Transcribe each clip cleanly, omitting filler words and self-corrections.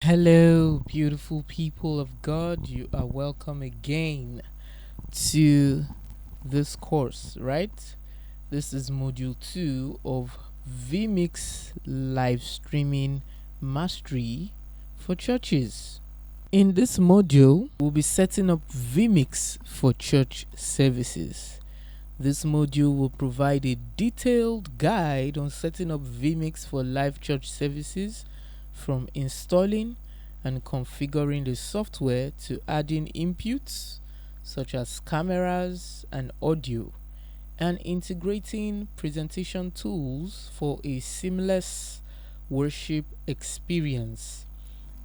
Hello, beautiful people of God. You are welcome again to this course, right? This is module 2 of vMix live streaming mastery for churches. In this module, we'll be setting up vMix for church services. This module will provide a detailed guide on setting up vMix for live church services, from installing and configuring the software to adding inputs such as cameras and audio, and integrating presentation tools for a seamless worship experience.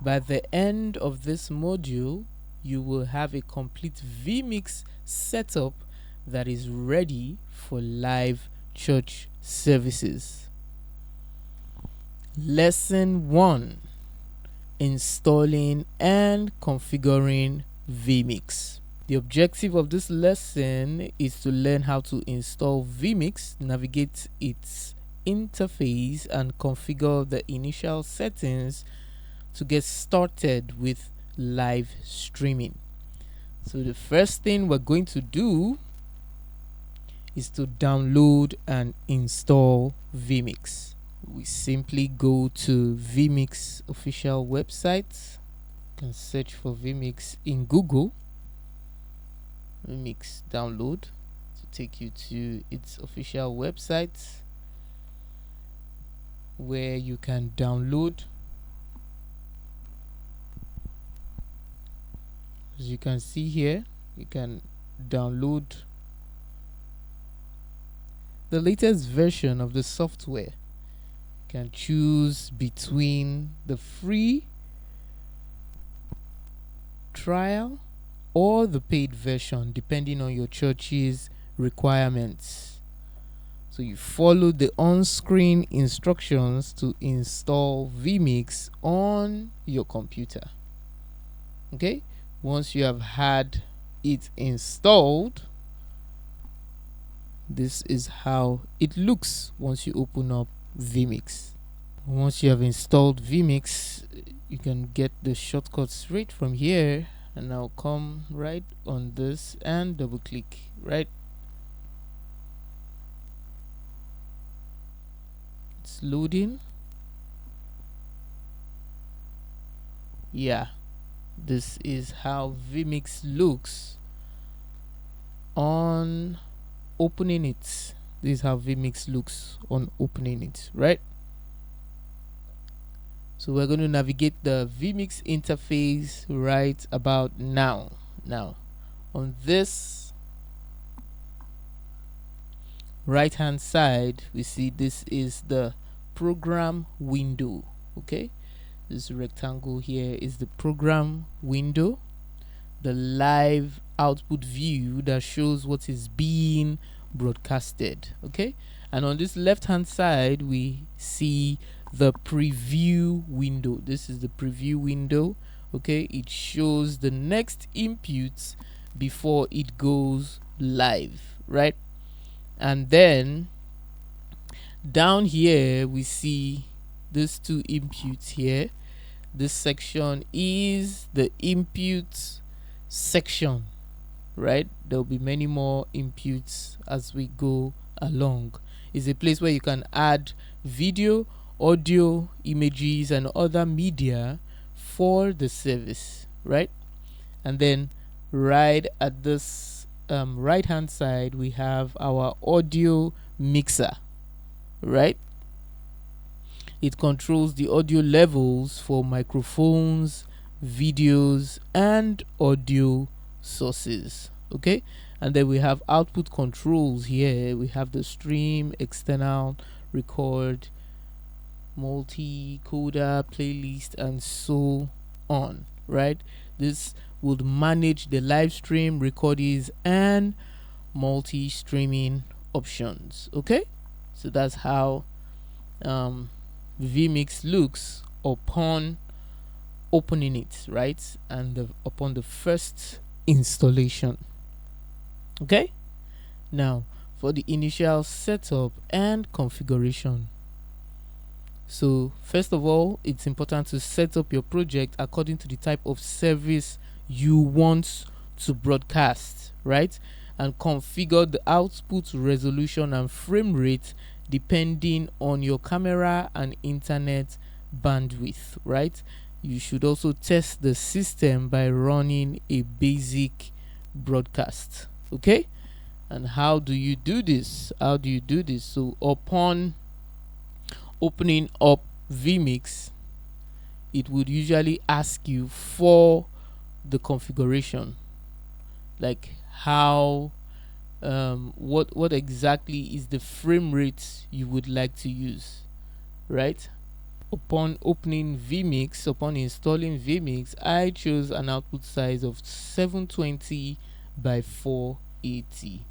By the end of this module, you will have a complete vMix setup that is ready for live church services. Lesson 1: Installing and configuring vMix. The objective of this lesson is to learn how to install vMix, navigate its interface, and configure the initial settings to get started with live streaming. So the first thing we're going to do is to download and install vMix. We simply go to vMix official website. You can search for vMix in Google. vMix download to take you to its official website, where you can download. As you can see here, you can download the latest version of the software. You can choose between the free trial or the paid version, depending on your church's requirements. So you follow the on-screen instructions to install vMix on your computer. Okay, once you have had it installed, this is how it looks once you open up vMix. Once you have installed vMix, you can get the shortcut straight from here, and I'll come right on this and double click. Right, it's loading. Yeah, this is how vMix looks on opening it. This is how vMix looks on opening it, right? So we're going to navigate the vMix interface right about now. Now, on this right hand side, we see this is the program window. Okay, this rectangle here is the program window, the live output view that shows what is being broadcasted. Okay, and on this left hand side, we see the preview window. This is the preview window. Okay, it shows the next inputs before it goes live, right? And then down here we see these two inputs here. This section is the input section, right? There'll be many more inputs as we go along. It's a place where you can add video, audio, images, and other media for the service, right? And then right at this right hand side, we have our audio mixer, right? It controls the audio levels for microphones, videos, and audio sources. Okay, and then we have output controls here. We have the stream, external, record, multi-coder, playlist, and so on, right? This would manage the live stream, recordings, and multi-streaming options. Okay, so that's how vMix looks upon opening it, right? And upon the first installation. Okay, now for the initial setup and configuration, So first of all, it's important to set up your project according to the type of service you want to broadcast, right? And configure the output resolution and frame rate depending on your camera and internet bandwidth, right? You should also test the system by running a basic broadcast. Okay? And how do you do this? So upon opening up vMix, it would usually ask you for the configuration, like how what exactly is the frame rate you would like to use, right? Upon opening vMix, upon installing vMix, I chose an output size of 720 by 480.